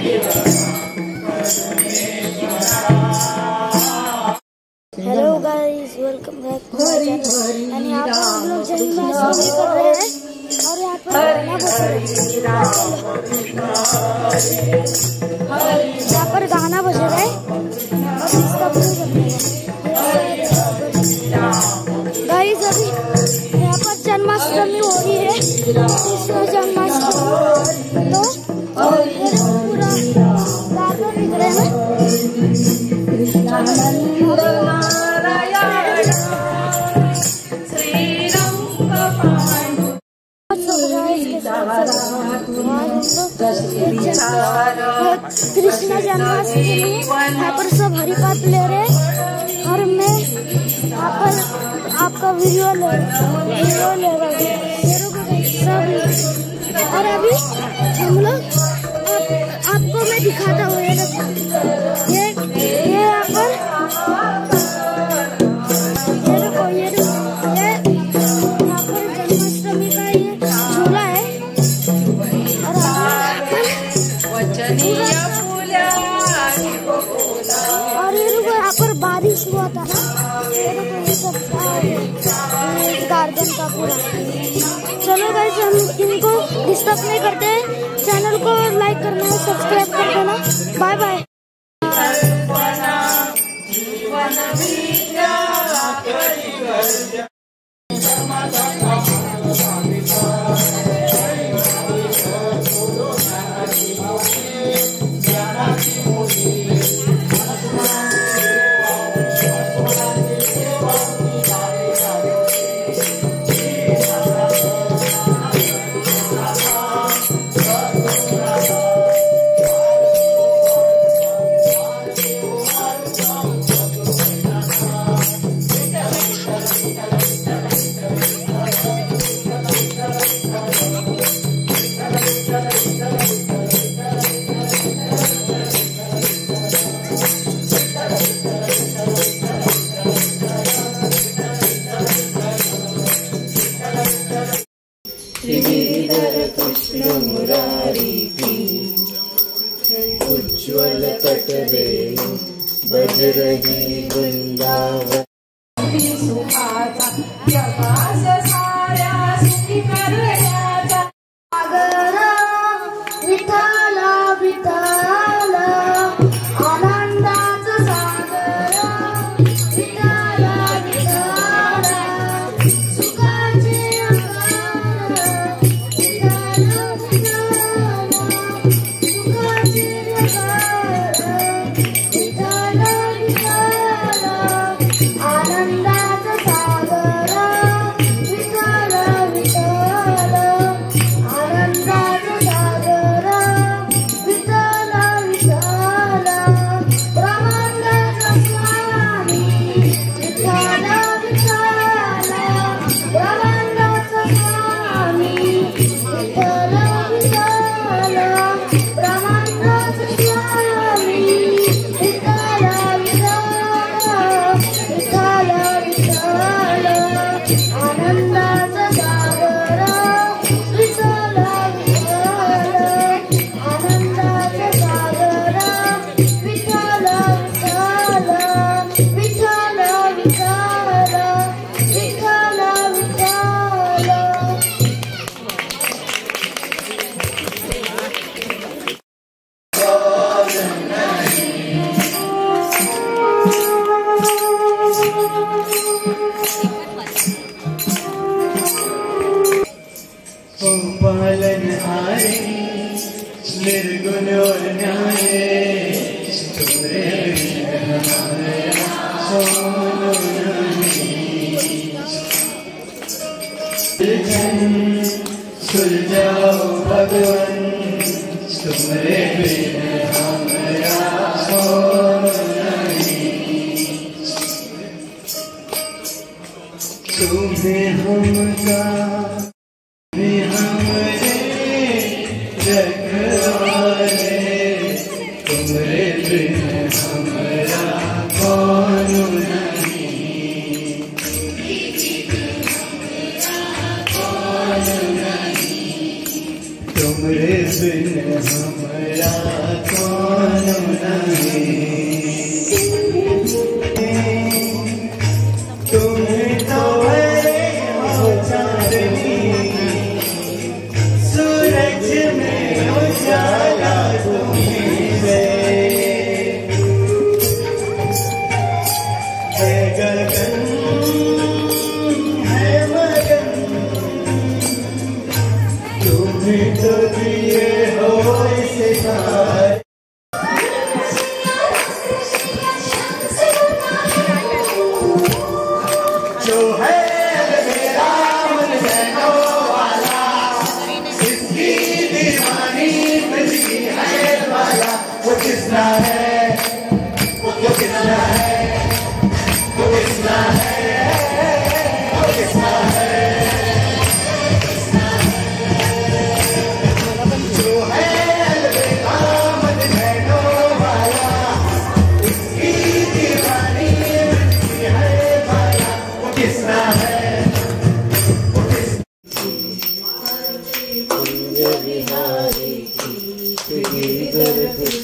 Hello guys, welcome back to my channel. And यहाँ पर हम लोग जन्माष्टमी कर रहे हैं और यहाँ पर गाना बज रहा है। यहाँ पर गाना बज रहा है और इसका गाइस अभी यहाँ पर जन्माष्टमी हो रही है। कृष्ण जन्माष्टमी तो पूरा गाना दिख रहा है। कृष्ण जन्माष्टमी यहाँ पर सब हरिपाठ ले रहे हैं और मैं यहाँ पर आपका वीडियो ले रहा हूँ सब। और अभी हम लोग आपको मैं दिखाता हूँ। ये यहाँ पर जन्माष्टमी का ये झूला है और ये लोग यहाँ पर बारिश हुआ था ना, ये सब गार्डन का पूरा। चलो गाइस, हम इनको डिस्टर्ब नहीं करते। चैनल को लाइक करना है, सब्सक्राइब कर देना। Bye bye. श्रीधर कृष्ण मुरारी की उज्ज्वल तट वेणु बज रही वृंदावन। सुखाचा प्रकाश साऱ्या सुखी करण्याचा सागर विठ्ठल विठ्ठल आनंदाचा सागर विठ्ठल विठ्ठल सुखाचे पालन हारे निर्गुण और न्याय तुम्हारे सुलझाओ भगवान तुम्हारे बिन हमारा तुम्हें हमका तुम्हारे बिन हमारा कौन नहीं, तुम्हारे बिन हमारा किसना है, वो किसना है, वो किसना है, वो किसना है, जो है अलविदा मन बहनों वाला, उसकी दीवानी मिलती है माला। वो किसना है, वो किसना है।